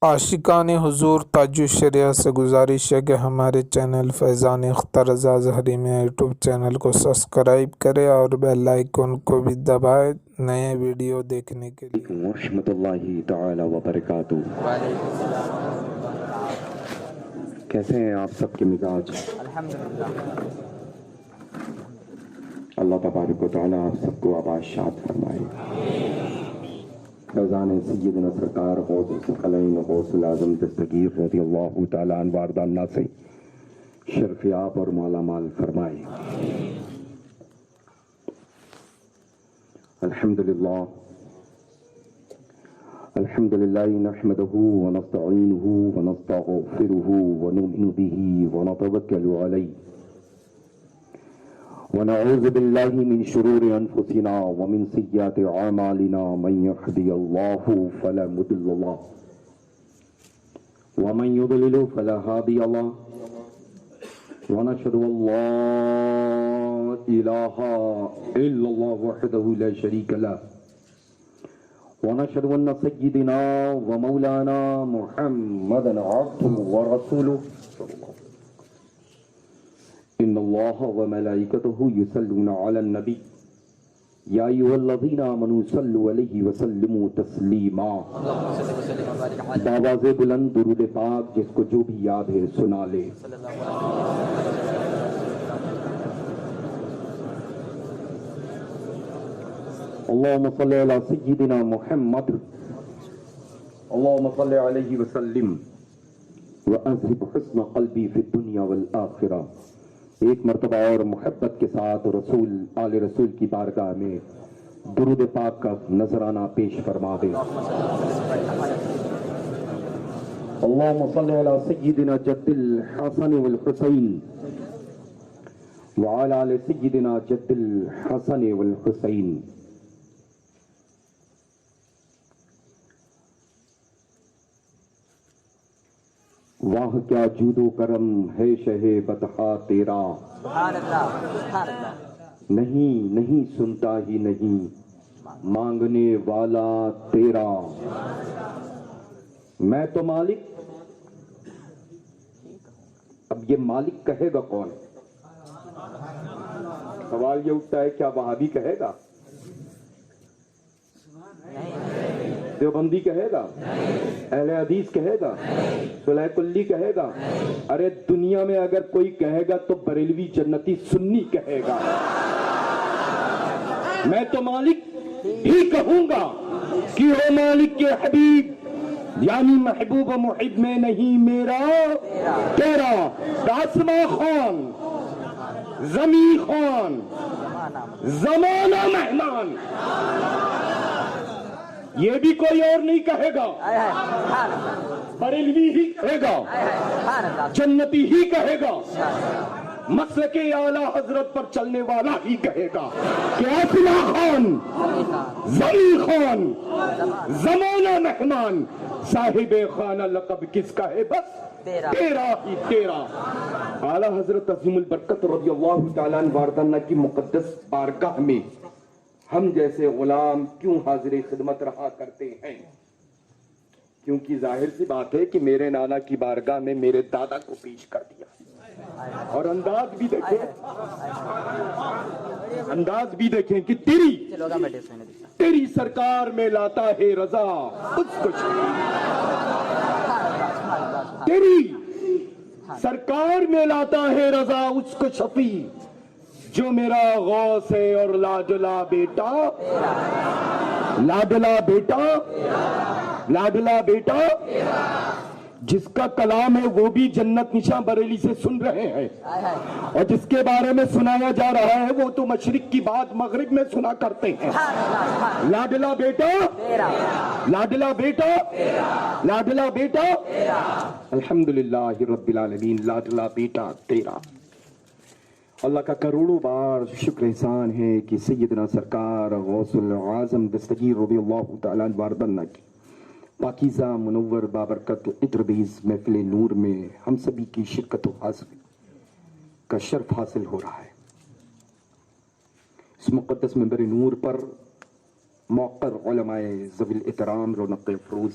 عاشقان حضور تاج الشریعہ سے گزارش ہے کہ ہمارے چینل فیضان اختر رضا ظہری میں یوٹیوب چینل کو سبسکرائب کرے اور بیل آئیکن کو بھی دبائے نئے ویڈیو دیکھنے کے لیے۔ ورحمۃ اللہ تعالی وبرکاتہ۔ کیسے ہیں آپ سب کے مزاج؟ اللہ تبارک و تعالی آپ سب کو آباد شاد فرمائے۔ فیضان سیدنا سرکار غوث الثقلین غوث العظم دستگیر رضی اللہ تعالی عنہ واردانہ سے شرفیاب اور مالا مال فرمائے۔ الحمدللہ نحمده ونستعینه ونستغفره ونؤمن به ونتوکل علیہ ونعوذ باللہ من شرور انفسنا ومن سیئات اعمالنا من یهده اللہ فلا مضل له ومن یضلل فلا هادی له ونشهد ان لا الہ الا اللہ وحدہ لا شریک له ونشهد ان سیدنا ومولانا محمدا عبده ورسوله ان اللہ وملائکته یصلون علی النبی یا ایھا الذین آمنوا صلوا علیہ وسلموا تسلیما۔ بآواز بلند درود پاک جس کو جو بھی یاد ہے سنا لے۔ اللہم صل علی سیدنا محمد اللہم صل علیہ وسلم وأذہب حسن قلبی فی الدنیا والآخرہ۔ ایک مرتبہ اور محبت کے ساتھ رسول آل رسول کی بارگاہ میں درود پاک کا نذرانہ پیش فرما دیں۔ اللہم صل علی سیدنا جد الحسن والحسین وعلی آل سیدنا جد الحسن والحسین۔ واہ کیا جود و کرم ہے شہ بطحا تیرا، نہیں سنتا ہی نہیں مانگنے والا تیرا۔ میں تو مالک، اب یہ مالک کہے گا کون؟ سوال یہ اٹھتا ہے، کیا وہابی کہے گا؟ دیوبندی کہے گا؟ اہل حدیث کہے گا؟ صلح کلی کہے گا؟ ارے دنیا میں اگر کوئی کہے گا تو بریلوی جنتی سنی کہے گا۔ میں تو مالک بھی کہوں گا کہ ہو مالک کے حبیب، یعنی محبوب و محب میں نہیں میرا تیرا۔ آسماں خان، زمین خان، زمانہ مہمان، یہ بھی کوئی اور نہیں کہے گا، بریلوی ہی کہے گا، جنتی ہی کہے گا، مسلک اعلیٰ حضرت پر چلنے والا ہی کہے گا کہ آسماں خان، زمین خان، زمانہ مہمان، صاحب خانہ لقب کس کا ہے؟ بس تیرا ہی تیرا۔ اعلیٰ حضرت عظیم البرکت رضی اللہ تعالیٰ عنہ واردانہ کی مقدس بارگاہ میں ہم جیسے غلام کیوں حاضر خدمت رہا کرتے ہیں؟ کیونکہ ظاہر سی بات ہے کہ میرے نانا کی بارگاہ میں میرے دادا کو پیش کر دیا، اور انداز بھی دیکھیں کہ تیری سرکار میں لاتا ہے رضا اس کو تیری سرکار میں لاتا ہے رضا اس کو شفیع، جو میرا غوث ہے اور لاڈلا بیٹا جس کا کلام ہے وہ بھی جنت نشاں بریلی سے سن رہے ہیں، اور جس کے بارے میں سنایا جا رہا ہے وہ تو مشرق کی بات مغرب میں سنا کرتے ہیں۔ لاڈلا بیٹا الحمدللہ رب العالمین، لاڈلا بیٹا تیرا۔ اللہ کا کروڑوں بار شکر احسان ہے کہ سیدنا سرکار غوث العظم دستگیر رضی اللہ تعالیٰ عنہ واردانہ کی پاکیزہ منور بابرکت ادربیز محفل نور میں ہم سبھی کی شرکت و حاضری کا شرف حاصل ہو رہا ہے۔ اس مقدس منبر نور پر موقر علماء ذوی الاحترام رونق افروز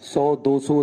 100, 200,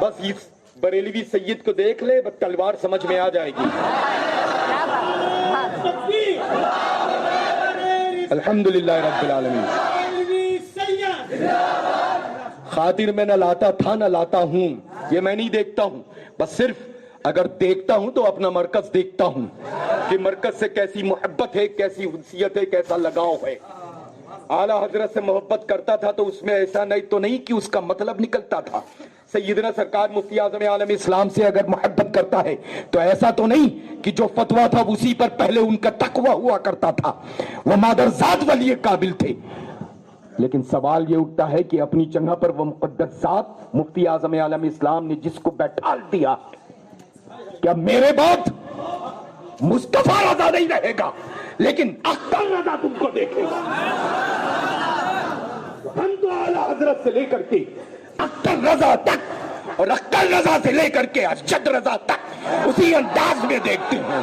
بس اس بریلوی سید کو دیکھ لے، بس تلوار سمجھ میں آ جائے گی. الحمدللہ رب العالمین. خاطر میں نہ لاتا تھا نہ لاتا ہوں، یہ میں نہیں دیکھتا ہوں، بس صرف اگر دیکھتا ہوں تو اپنا مرکز دیکھتا ہوں کہ مرکز سے کیسی محبت ہے، کیسی انسیت ہے، کیسا لگاؤ ہے. اعلیٰ حضرت سے محبت کرتا تھا تو اس میں ایسا نہیں تو نہیں کہ اس کا مطلب نکلتا تھا. سیدنا سرکار مفتی اعظم عالم اسلام سے اگر محبت کرتا ہے تو ایسا تو نہیں کہ جو فتویٰ تھا اسی پر پہلے ان کا تقویٰ ہوا کرتا تھا. وہ مادر ذات ولی قابل تھے. لیکن سوال یہ اٹھتا ہے کہ اپنی جگہ پر وہ مقدس ذات مفتی اعظم عالم اسلام نے جس کو بیٹھا دیا، کیا میرے بعد مصطفیٰ رضا نہیں رہے گا لیکن اختر رضا تم کو دیکھے گا؟ ہم تو اعلیٰ حضرت سے لے کر کے اختر رضا تک اور اختر رضا سے لے کر کے ارشد رضا تک اسی انداز میں دیکھتے ہیں.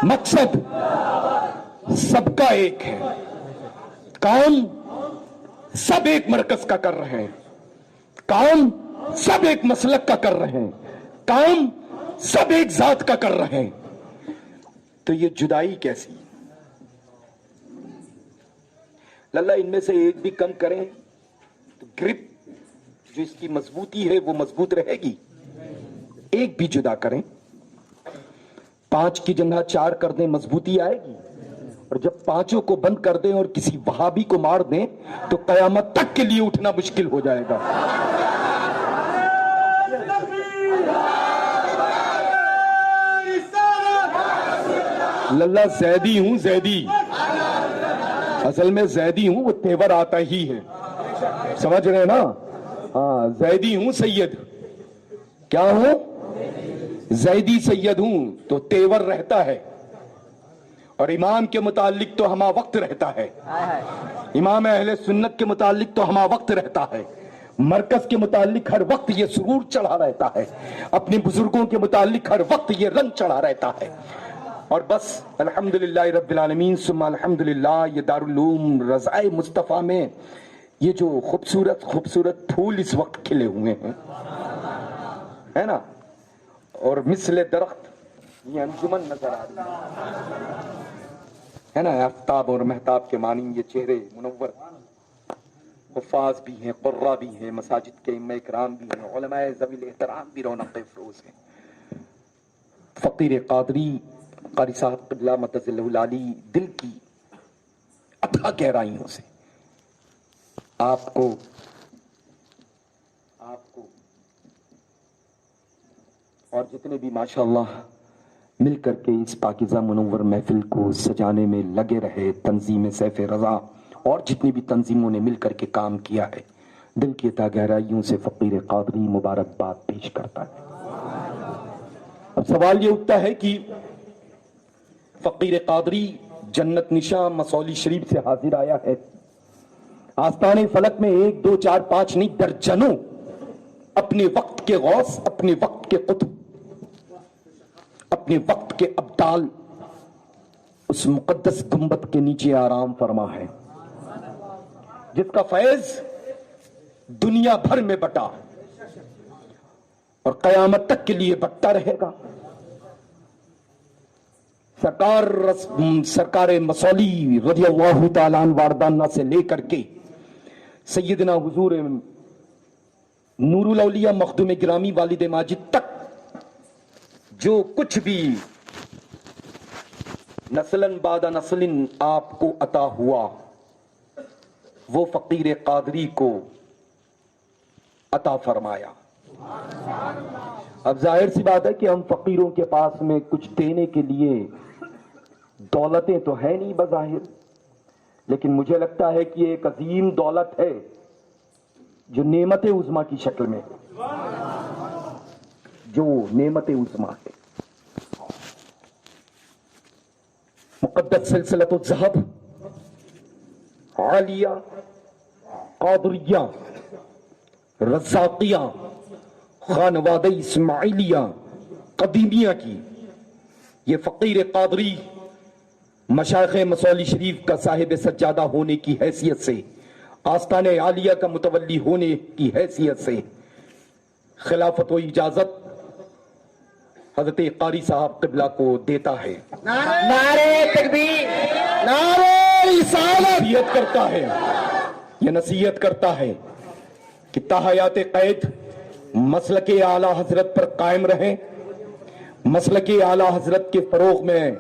مقصد سب کا ایک ہے، کام سب ایک مرکز کا کر رہے ہیں، کام سب ایک مسلک کا کر رہے ہیں، کام سب ایک ذات کا کر رہے ہیں. تو یہ جدائی کیسی؟ للہ ان میں سے ایک بھی کم کریں تو گرپ جو اس کی مضبوطی ہے وہ مضبوط رہے گی. ایک بھی جدا کریں، 5 کی جگہ 4 کر دیں، مضبوطی آئے گی. اور جب 5 کو بند کر دیں اور کسی وہابی کو مار دیں تو قیامت تک کے لیے اٹھنا مشکل ہو جائے گا. للہ زیدی ہوں، زیدی اصل میں زیدی ہوں، وہ تیور آتا ہی ہے، سمجھ رہے نا؟ ہاں، زیدی ہوں سید. کیا ہوں؟ زیدی سید ہوں تو تیور رہتا ہے. اور امام کے متعلق تو ہما وقت رہتا ہے، امام اہل سنت کے متعلق تو ہما وقت رہتا ہے. مرکز کے متعلق ہر وقت یہ سرور چڑھا رہتا ہے، اپنے بزرگوں کے متعلق ہر وقت یہ رنگ چڑھا رہتا ہے. اور بس الحمدللہ رب العالمین ثم الحمدللہ یہ دارالعلوم رضائے مصطفیٰ میں یہ جو خوبصورت خوبصورت پھول اس وقت کھلے ہوئے ہیں، ہے نا، اور مثل درخت یہ انجمن نظر آ رہی ہے نا، آفتاب اور مہتاب کے معنی یہ چہرے منور، حفاظ بھی ہیں، قرہ بھی ہیں، مساجد کے ائمہ اکرام بھی ہیں، علماء ذوی الاحترام بھی رونق افروز ہیں. فقیر قادری قاری صاحب قبلہ متظلہ العالی دل کی اتھا گہرائیوں سے آپ کو اور جتنے بھی ماشاءاللہ مل کر کے اس پاکیزہ منور محفل کو سجانے میں لگے رہے، تنظیم سیف رضا اور جتنی بھی تنظیموں نے مل کر کے کام کیا ہے، دل کی اتھا گہرائیوں سے فقیر قادری مبارکباد پیش کرتا ہے. اب سوال یہ اٹھتا ہے کہ فقیر قادری جنت نشاں مسولی شریف سے حاضر آیا ہے، آستانے فلک میں 1 2 4 5 نہیں درجنوں اپنے وقت کے غوث، اپنے وقت کے قطب، اپنے وقت کے ابدال اس مقدس گنبد کے نیچے آرام فرما ہے، جس کا فیض دنیا بھر میں بٹا اور قیامت تک کے لیے بٹتا رہے گا. سرکار مسولی رضی اللہ تعالیٰ عنہ واردانہ سے لے کر کے سیدنا حضور نور الاولیاء مخدوم گرامی والد ماجد تک جو کچھ بھی نسلاً بعد نسلاً آپ کو عطا ہوا وہ فقیر قادری کو عطا فرمایا. اب ظاہر سی بات ہے کہ ہم فقیروں کے پاس میں کچھ دینے کے لیے دولتیں تو ہے نہیں بظاہر، لیکن مجھے لگتا ہے کہ ایک عظیم دولت ہے جو نعمت عظمیٰ کی شکل میں، جو نعمت عظمیٰ ہے. مقدس سلسلۃ الذہب، عالیہ، قادریہ، رزاقیہ، خانوادہ اسماعیلیہ قدیمیہ کی یہ فقیر قادری مشائخ مصولی شریف کا صاحب سجادہ ہونے کی حیثیت سے، آستان عالیہ کا متولی ہونے کی حیثیت سے خلافت و اجازت حضرت قاری صاحب قبلہ کو دیتا ہے، نعرہ تکبیر، نعرہ رسالت، نصیحت کرتا ہے، یہ نصیحت کرتا ہے کہ تا حیات قید مسلک اعلی حضرت پر قائم رہیں، مسلک اعلی حضرت کے فروغ میں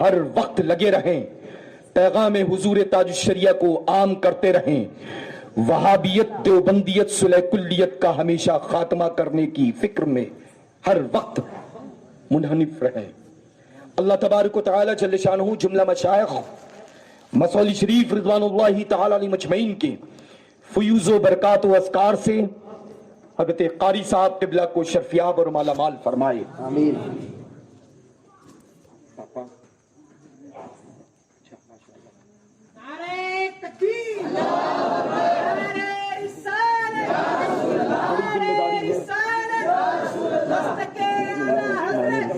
ہر وقت لگے رہیں، پیغام حضور تاج الشریعہ کو عام کرتے رہیں، وہابیت دیوبندیت صلح کلیت کا ہمیشہ خاتمہ کرنے کی فکر میں ہر وقت منحنف رہیں۔ اللہ تبارک و تعالی جل شانہ جملہ مشائخ مصولی شریف رضوان اللہ تعالی علیہ مجمعین کے فیوز و برکات و اذکار سے حضرت قاری صاحب قبلہ کو شرفیاب اور مالا مال فرمائے، آمین۔ نعرہ تکبیر، نعرہ رسالت، نعرہ رسالت، مستق اعلیٰ حضرت،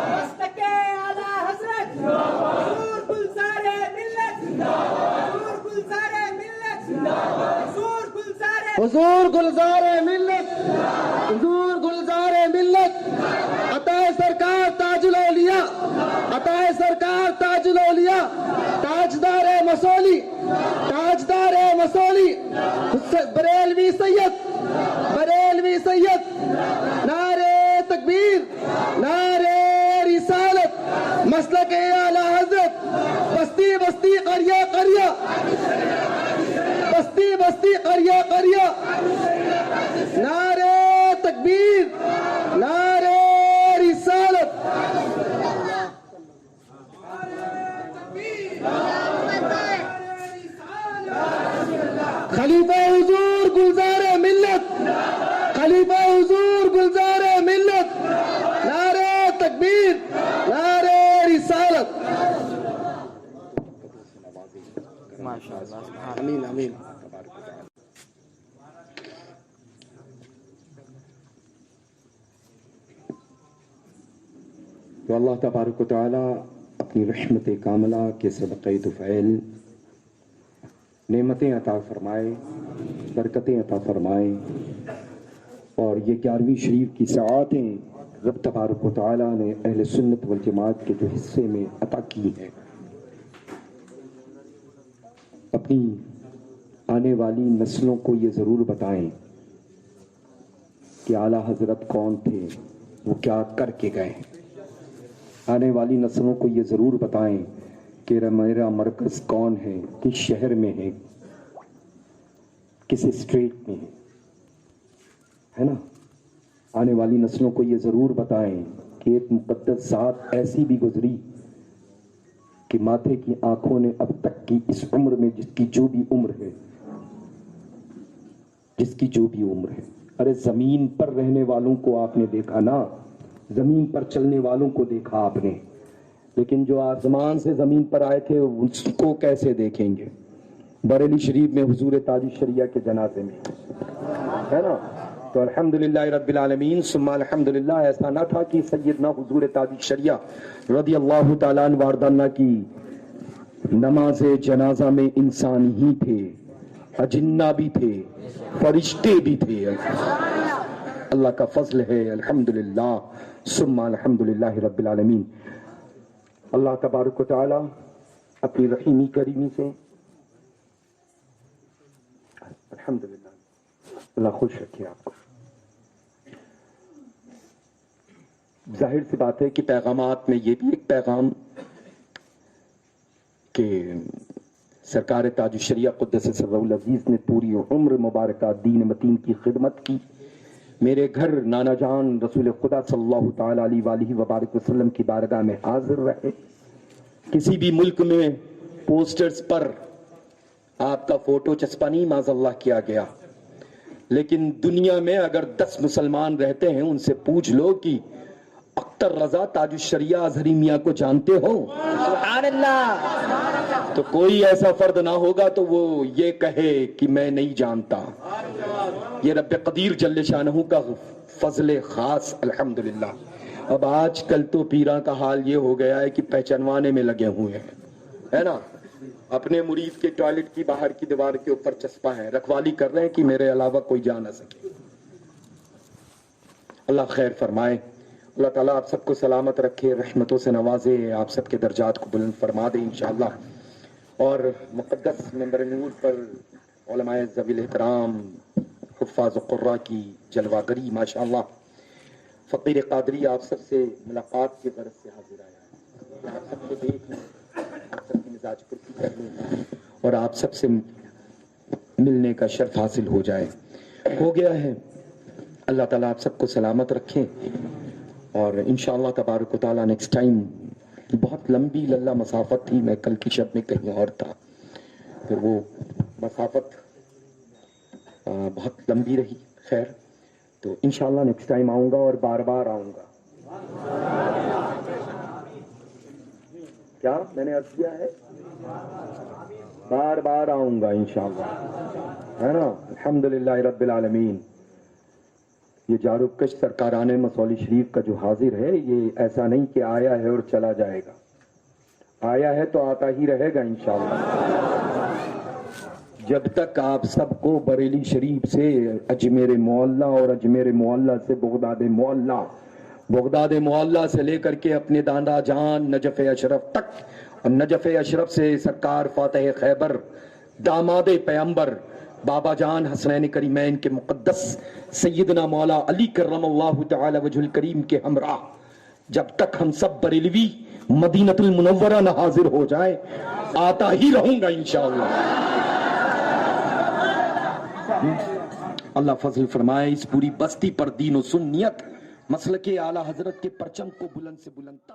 مستق اعلیٰ حضرت، حضور گلزار ملت، حضور گلزار ملت، حضور گلزار حضور گلزار ملت، حضور گلزار ملت، عطا سرکار تاج الاولیاء، عطا سرکار تاج الاولیاء، تاجدار مصولی، تاجدار مصولی، بریلوی سید، بریلوی سید، نعرہ تکبیر، نعرہ رسالت، مسلک اعلی حضرت، بستی بستی قریہ قریہ، بستی بستی قریہ قریہ، نعرہ تکبیر، نعرہ رسالت، خلیفہ حضور گلزار ملت، خلیفہ حضور گلزار ملت، نعرہ تکبیر، نعرہ رسالت۔ آمین آمین۔ تو اللہ تبارک و تعالی اپنی رحمت کاملہ کے صدقہ طفیل نعمتیں عطا فرمائے، برکتیں عطا فرمائے، اور یہ 11ویں شریف کی سعادتیں رب تبارک و تعالی نے اہل سنت والجماعت کے جو حصے میں عطا کی ہیں، اپنی آنے والی نسلوں کو یہ ضرور بتائیں کہ اعلیٰ حضرت کون تھے، وہ کیا کر کے گئے۔ آنے والی نسلوں کو یہ ضرور بتائیں کہ میرا مرکز کون ہے، کس شہر میں ہے، کس اسٹریٹ میں ہے نا۔ آنے والی نسلوں کو یہ ضرور بتائیں کہ ایک مقدس ذات ایسی بھی گزری کہ ماتھے کی آنکھوں نے اب تک کی اس عمر میں جس کی جو بھی عمر ہے، جس کی جو بھی عمر ہے، ارے زمین پر رہنے والوں کو آپ نے دیکھا نا، زمین پر چلنے والوں کو دیکھا آپ نے، لیکن جو آسمان سے زمین پر آئے تھے اس کو کیسے دیکھیں گے؟ بریلی شریف میں حضور تاج الشریعہ کے جنازے میں ہے نا۔ تو الحمدللہ رب العالمین ثم الحمدللہ، ایسا نہ تھا کہ سیدنا حضور تاج الشریعہ رضی اللہ تعالیٰ عنہ واردانہ کی نماز جنازہ میں انسان ہی تھے، اجنہ بھی تھے، فرشتے بھی تھے۔ اللہ کا فضل ہے، الحمدللہ ثم الحمدللہ رب العالمین۔ اللہ تبارک و تعالی اپنی رحیمی کریمی سے الحمدللہ اللہ خوش رکھے آپ کو۔ ظاہر سی بات ہے کہ پیغامات میں یہ بھی ایک پیغام کہ سرکار تاج الشریعہ قدس سرہ العزیز نے پوری عمر مبارکہ دین متین کی خدمت کی۔ میرے گھر نانا جان رسول خدا صلی اللہ تعالی علیہ وآلہ وبارک وسلم کی بارگاہ میں حاضر رہے۔ کسی بھی ملک میں پوسٹرز پر آپ کا فوٹو چسپا نہیں معاذ اللہ کیا گیا، لیکن دنیا میں اگر 10 مسلمان رہتے ہیں ان سے پوچھ لو کہ اختر رضا تاج الشریعہ اظہری میاں کو جانتے ہو؟ سبحان اللہ۔ تو کوئی ایسا فرد نہ ہوگا تو وہ یہ کہے کہ میں نہیں جانتا۔ یہ رب قدیر جل شانہ کا فضل خاص الحمدللہ۔ اب آج کل تو پیراں کا حال یہ ہو گیا ہے کہ پہچانوانے میں لگے ہوئے ہیں، ہے نا، اپنے مرید کے ٹوائلٹ کی باہر کی دیوار کے اوپر چسپا ہے، رکھوالی کر رہے ہیں کہ میرے علاوہ کوئی جا نہ سکے۔ اللہ خیر فرمائے، اللہ تعالیٰ آپ سب کو سلامت رکھے، رحمتوں سے نوازے، آپ سب کے درجات کو بلند فرما دے انشاءاللہ۔ اور مقدس منبر نور پر علماء ذوی الاحترام، حفاظ و قراء کی جلوہ گری ماشاءاللہ، فقیر قادری آپ سب سے ملاقات کے غرض سے حاضر آیا ہے، آپ سب کو دیکھ لیں، آپ سب کی مزاج پرسی کر لیں اور آپ سب سے ملنے کا شرف حاصل ہو جائے، ہو گیا ہے۔ اللہ تعالیٰ آپ سب کو سلامت رکھیں، اور انشاءاللہ تبارک و تعالیٰ نیکسٹ ٹائم، بہت لمبی للہ مسافت تھی، میں کل کی شب میں کہیں اور تھا، پھر وہ مسافت بہت لمبی رہی، خیر تو انشاءاللہ نیکسٹ ٹائم آؤں گا اور بار بار آؤں گا۔ کیا میں نے عرض کیا ہے؟ بار بار آؤں گا انشاءاللہ، ہے نا۔ الحمدللہ رب العالمین۔ یہ جاروکش سرکاران مسولی شریف کا جو حاضر ہے، یہ ایسا نہیں کہ آیا ہے اور چلا جائے گا، آیا ہے تو آتا ہی رہے گا انشاءاللہ، جب تک آپ سب کو بریلی شریف سے اجمیر معلیٰ اور اجمیر معلیٰ سے بغداد معلیٰ، بغداد معلیٰ سے لے کر کے اپنے دانا جان نجف اشرف تک، اور نجف اشرف سے سرکار فاتح خیبر داماد پیمبر بابا جان حسنین کریمین کے مقدس سیدنا مولا علی کرم اللہ تعالی وجہ الکریم کے ہمراہ، جب تک ہم سب بریلوی مدینۃ المنورہ نہ حاضر ہو جائے، آتا ہی رہوں گا انشاءاللہ۔ اللہ فضل فرمائے اس پوری بستی پر دین و سنیت مسلک اعلی حضرت کے پرچم کو بلند سے بلند تر